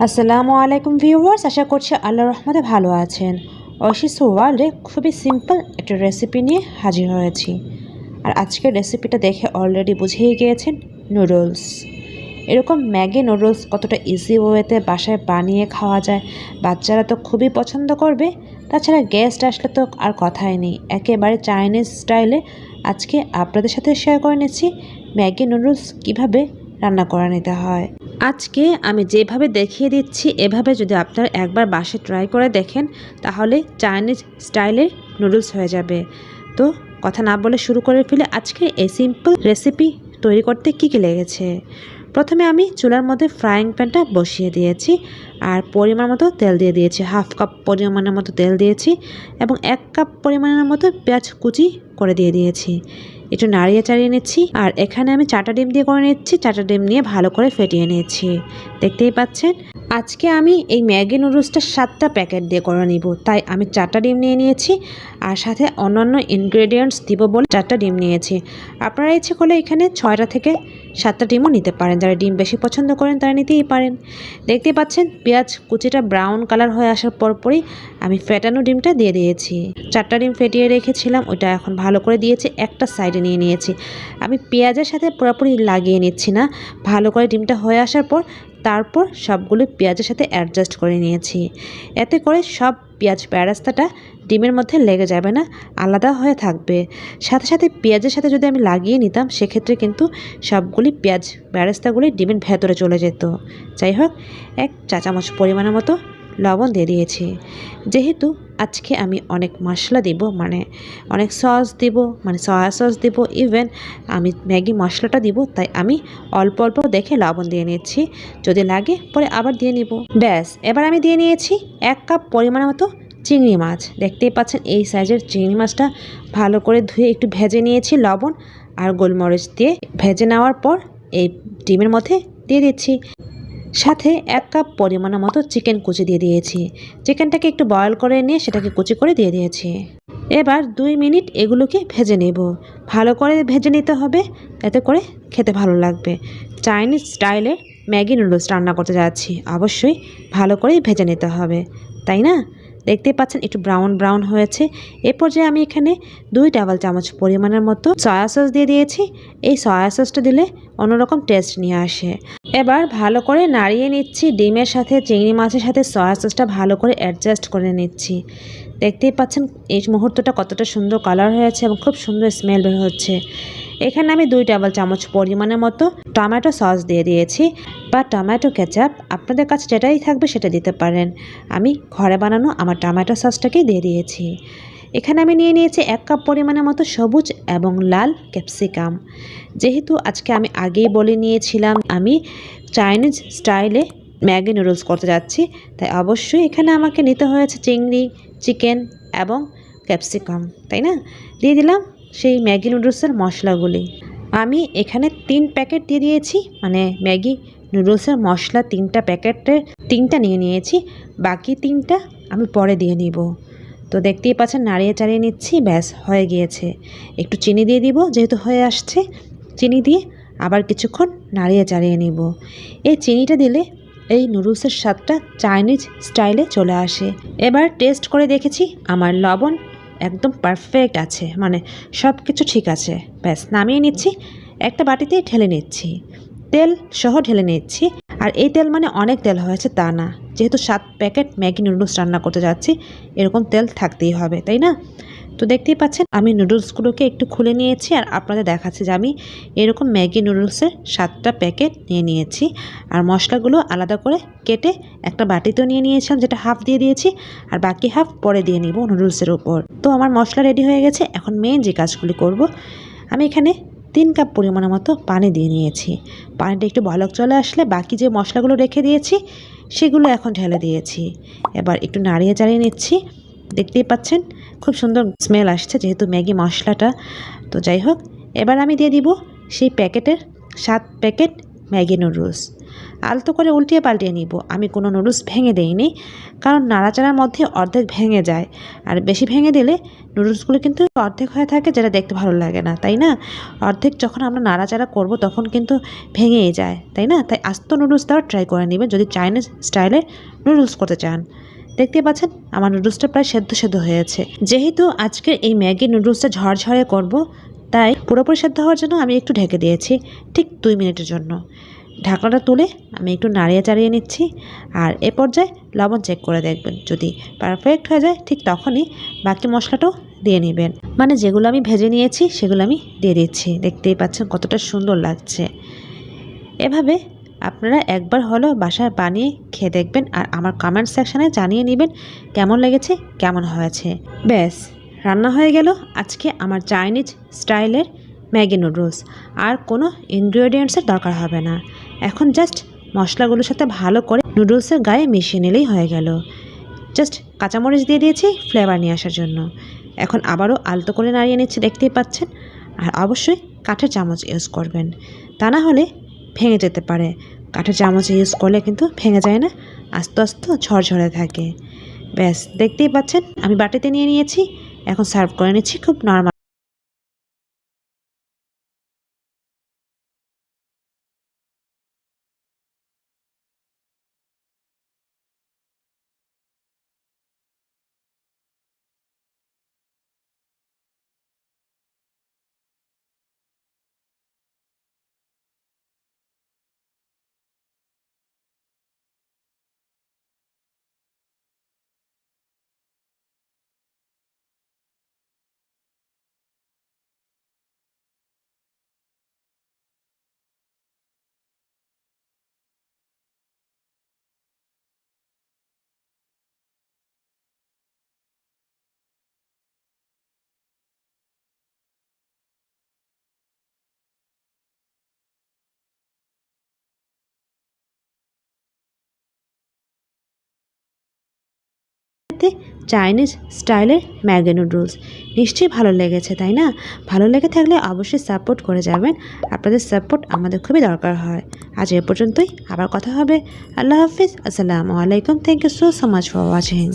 আসসালামু আলাইকুম ভিউয়ার্স, আশা করছি আল্লাহর রহমতে ভালো আছেন। ঐশিস ওয়ার্ল্ডে খুবই সিম্পল একটা রেসিপি নিয়ে হাজির হয়েছি। আর আজকের রেসিপিটা দেখে অলরেডি বুঝেই গিয়েছেন, নুডলস। এরকম ম্যাগি নুডলস কতটা ইজি ওয়েতে বাসায় বানিয়ে খাওয়া যায়, বাচ্চারা তো খুবই পছন্দ করবে। তাছাড়া গেস্ট আসলে তো আর কথাই নেই, একেবারে চাইনিজ স্টাইলে আজকে আপনাদের সাথে শেয়ার করে নিচ্ছি ম্যাগি নুডলস কীভাবে রান্না করে নিতে হয়। আজকে আমি যেভাবে দেখিয়ে দিচ্ছি এভাবে যদি আপনারা একবার বাসায় ট্রাই করে দেখেন, তাহলে চাইনিজ স্টাইলের নুডলস হয়ে যাবে। তো কথা না বলে শুরু করে ফেলে আজকে এই সিম্পল রেসিপি তৈরি করতে কী কী লেগেছে। প্রথমে আমি চুলার মধ্যে ফ্রাইং প্যানটা বসিয়ে দিয়েছি আর পরিমাণ মতো তেল দিয়ে দিয়েছি। হাফ কাপ পরিমাণের মতো তেল দিয়েছি এবং 1 কাপ পরিমাণের মতো পেঁয়াজ কুচি করে দিয়ে দিয়েছি। একটু নাড়িয়ে চাড়িয়ে নিচ্ছি। আর এখানে আমি 4টা ডিম দিয়ে করে নিচ্ছি। 4টা ডিম নিয়ে ভালো করে ফেটিয়ে নিচ্ছি। দেখতেই পাচ্ছেন আজকে আমি এই ম্যাগি নুডলসটা 7টা প্যাকেট দিয়ে করে নিব, তাই আমি 4টা ডিম নিয়ে নিয়েছি আর সাথে অন্যান্য ইনগ্রেডিয়েন্টস দিব বলে 4টা ডিম নিয়েছি। আপনারা ইচ্ছে করলে এখানে 6টা থেকে 7টা ডিমও নিতে পারেন, যারা ডিম বেশি পছন্দ করেন তারা নিতেই পারেন। দেখতেই পাচ্ছেন পেঁয়াজ কুচিটা ব্রাউন কালার হয়ে আসার পরপরই আমি ফেটানো ডিমটা দিয়ে দিয়েছি। 4টা ডিম ফেটিয়ে রেখেছিলাম, ওইটা এখন ভালো করে দিয়েছি, একটা সাইডে নিয়ে নিয়েছি। আমি পেঁয়াজের সাথে পুরোপুরি লাগিয়ে নিচ্ছি না, ভালো করে ডিমটা হয়ে আসার পর তারপর সবগুলো পেঁয়াজের সাথে অ্যাডজাস্ট করে নিয়েছি। এতে করে সব পেঁয়াজ বেরেস্তাটা ডিমের মধ্যে লেগে যাবে না, আলাদা হয়ে থাকবে। সাথে সাথে পেঁয়াজের সাথে যদি আমি লাগিয়ে নিতাম সেক্ষেত্রে কিন্তু সবগুলি পেঁয়াজ বেরেস্তাগুলি ডিমের ভেতরে চলে যেত। যাই হোক, 1 চা চামচ পরিমাণের মতো লবণ দিয়ে দিয়েছি। যেহেতু আজকে আমি অনেক মশলা দিব, মানে অনেক সস দিব, মানে সয়া সস দিব, ইভেন আমি ম্যাগি মশলাটা দিব, তাই আমি অল্প অল্প দেখে লবণ দিয়ে নিচ্ছি। যদি লাগে পরে আবার দিয়ে নিব। ব্যাস, এবার আমি দিয়ে নিয়েছি 1 কাপ পরিমাণের মতো চিংড়ি মাছ। দেখতেই পাচ্ছেন এই সাইজের চিংড়ি মাছটা ভালো করে ধুয়ে একটু ভেজে নিয়েছি লবণ আর গোলমরিচ দিয়ে। ভেজে নেওয়ার পর এই ডিমের মধ্যে দিয়ে দিচ্ছি। সাথে 1 কাপ পরিমাণের মতো চিকেন কুচি দিয়ে দিয়েছি। চিকেনটাকে একটু বয়েল করে নিয়ে সেটাকে কুচি করে দিয়ে দিয়েছি। এবার 2 মিনিট এগুলোকে ভেজে নেব। ভালো করে ভেজে নিতে হবে, এতে করে খেতে ভালো লাগবে। চাইনিজ স্টাইলে ম্যাগি নুডলস রান্না করতে যাচ্ছি, অবশ্যই ভালো করে ভেজে নিতে হবে, তাই না? দেখতেই পাচ্ছেন একটু ব্রাউন ব্রাউন হয়েছে। এ পর্যায়ে আমি এখানে 2 টেবিল চামচ পরিমাণের মতো সয়া সস দিয়ে দিয়েছি। এই সয়া সসটা দিলে অন্যরকম টেস্ট নিয়ে আসে। এবার ভালো করে নাড়িয়ে নিচ্ছি। ডিমের সাথে চিংড়ি মাছের সাথে সয়া সসটা ভালো করে অ্যাডজাস্ট করে নিচ্ছি। দেখতেই পাচ্ছেন এই মুহূর্তটা কতটা সুন্দর কালার হয়েছে এবং খুব সুন্দর স্মেল বের হচ্ছে। এখানে আমি 2 টেবিল চামচ পরিমাণের মতো টমেটো সস দিয়ে দিয়েছি, বা টমেটো কেচাপ, আপনাদের কাছে যেটাই থাকবে সেটা দিতে পারেন। আমি ঘরে বানানো আমার টমেটো সসটাকেই দিয়ে দিয়েছি। এখানে আমি নিয়ে নিয়েছি 1 কাপ পরিমাণের মতো সবুজ এবং লাল ক্যাপসিকাম। যেহেতু আজকে আমি আগেই বলে নিয়েছিলাম আমি চাইনিজ স্টাইলে ম্যাগি নুডলস করতে যাচ্ছি, তাই অবশ্যই এখানে আমাকে নিতে হয়েছে চিংড়ি, চিকেন এবং ক্যাপসিকাম, তাই না? দিয়ে দিলাম সেই ম্যাগি নুডলসের মশলাগুলি। আমি এখানে 3 প্যাকেট দিয়ে দিয়েছি, মানে ম্যাগি নুডলসের মশলা 3টা প্যাকেটে 3টা নিয়ে নিয়েছি, বাকি 3টা আমি পরে দিয়ে নিব। তো দেখতেই পাচ্ছেন নাড়িয়ে চাড়িয়ে নিচ্ছি। ব্যাস, হয়ে গিয়েছে। একটু চিনি দিয়ে দিব, যেহেতু হয়ে আসছে। চিনি দিয়ে আবার কিছুক্ষণ নাড়িয়ে চাড়িয়ে নিব। এই চিনিটা দিলে এই নুডলসের স্বাদটা চাইনিজ স্টাইলে চলে আসে। এবার টেস্ট করে দেখেছি, আমার লবণ একদম পারফেক্ট আছে, মানে সব কিছু ঠিক আছে। ব্যাস, নামিয়ে নিচ্ছি। একটা বাটিতে ঢেলে নিচ্ছি, তেল সহ ঢেলে নিচ্ছি। আর এই তেল মানে অনেক তেল হয়েছে তা না, যেহেতু 7 প্যাকেট ম্যাগি নুডলস রান্না করতে যাচ্ছি, এরকম তেল থাকতেই হবে, তাই না? তো দেখতেই পাচ্ছেন আমি নুডলসগুলোকে একটু খুলে নিয়েছি আর আপনাদের দেখাচ্ছি যে আমি এরকম ম্যাগি নুডলসের 7টা প্যাকেট নিয়ে নিয়েছি। আর মশলাগুলো আলাদা করে কেটে একটা বাটিতেও নিয়ে নিয়েছিলাম, যেটা হাফ দিয়ে দিয়েছি, আর বাকি হাফ পরে দিয়ে নিব নুডলসের উপর। তো আমার মশলা রেডি হয়ে গেছে। এখন মেন যে কাজগুলি করব, আমি এখানে 3 কাপ পরিমাণের মতো পানি দিয়ে নিয়েছি। পানিটা একটু বলক চলে আসলে বাকি যে মশলাগুলো রেখে দিয়েছি সেগুলো এখন ঢেলে দিয়েছি। এবার একটু নাড়িয়ে চাড়িয়ে নিচ্ছি। দেখতেই পাচ্ছেন খুব সুন্দর স্মেল আসছে, যেহেতু ম্যাগি মশলাটা। তো যাই হোক, এবার আমি দিয়ে দিব সেই প্যাকেটের 7 প্যাকেট ম্যাগি নুডলস। আলতো করে উল্টিয়ে পাল্টিয়ে নিব। আমি কোনো নুডলস ভেঙে দেইনি, কারণ নাড়াচাড়ার মধ্যে অর্ধেক ভেঙে যায়, আর বেশি ভেঙে দিলে নুডলসগুলো কিন্তু অর্ধেক হয়ে থাকে, যেটা দেখতে ভালো লাগে না, তাই না? অর্ধেক যখন আমরা নাড়াচাড়া করব তখন কিন্তু ভেঙেই যায়, তাই না? তাই আস্ত নুডলস দেওয়ার ট্রাই করে নেবেন যদি চাইনিজ স্টাইলে নুডলস করতে চান। দেখতে পাচ্ছেন আমার নুডলসটা প্রায় সেদ্ধ হয়েছে। যেহেতু আজকের এই ম্যাগি নুডলসটা ঝরঝরে করব, তাই পুরোপুরি সেদ্ধ হওয়ার জন্য আমি একটু ঢেকে দিয়েছি ঠিক 2 মিনিটের জন্য। ঢাকনাটা তুলে আমি একটু নাড়িয়ে চাড়িয়ে নিচ্ছি, আর এ পর্যায়ে লবণ চেক করে দেখবেন। যদি পারফেক্ট হয়ে যায় ঠিক তখনই বাকি মশলাটাও দিয়ে নেবেন। মানে যেগুলো আমি ভেজে নিয়েছি সেগুলো আমি দিয়ে দিচ্ছি। দেখতেই পাচ্ছেন কতটা সুন্দর লাগছে। এভাবে আপনারা একবার হলেও বাসায় বানিয়ে খেয়ে দেখবেন, আর আমার কমেন্ট সেকশানে জানিয়ে নেবেন কেমন লেগেছে, কেমন হয়েছে। ব্যাস, রান্না হয়ে গেল আজকে আমার চাইনিজ স্টাইলের ম্যাগি নুডলস। আর কোনো ইনগ্রেডিয়েন্টসের দরকার হবে না। এখন জাস্ট মশলাগুলোর সাথে ভালো করে নুডলসের গায়ে মিশিয়ে নিলেই হয়ে গেল। জাস্ট কাঁচামরিচ দিয়ে দিয়েছি ফ্লেভার নিয়ে আসার জন্য। এখন আবারও আলতো করে নাড়িয়ে নিচ্ছি, দেখতেই পাচ্ছেন। আর অবশ্যই কাঠের চামচ ইউজ করবেন, তা না হলে ভেঙে যেতে পারে। কাঠের চামচ ইউজ করলে কিন্তু ভেঙে যায় না, আস্তে আস্তে ঝরঝরে থাকে। ব্যাস, দেখতেই পাচ্ছেন আমি বাটিতে নিয়ে নিয়েছি। এখন সার্ভ করে নিচ্ছি খুব নরমাল। চাইনিজ স্টাইলের ম্যাগি নুডলস নিশ্চয়ই ভালো লেগেছে, তাই না? ভালো লেগে থাকলে অবশ্যই সাপোর্ট করে যাবেন। আপনাদের সাপোর্ট আমাদের খুবই দরকার হয়। আজ এ পর্যন্তই, আবার কথা হবে। আল্লাহ হাফিজ, আসসালামু আলাইকুম। Thank you so much for watching.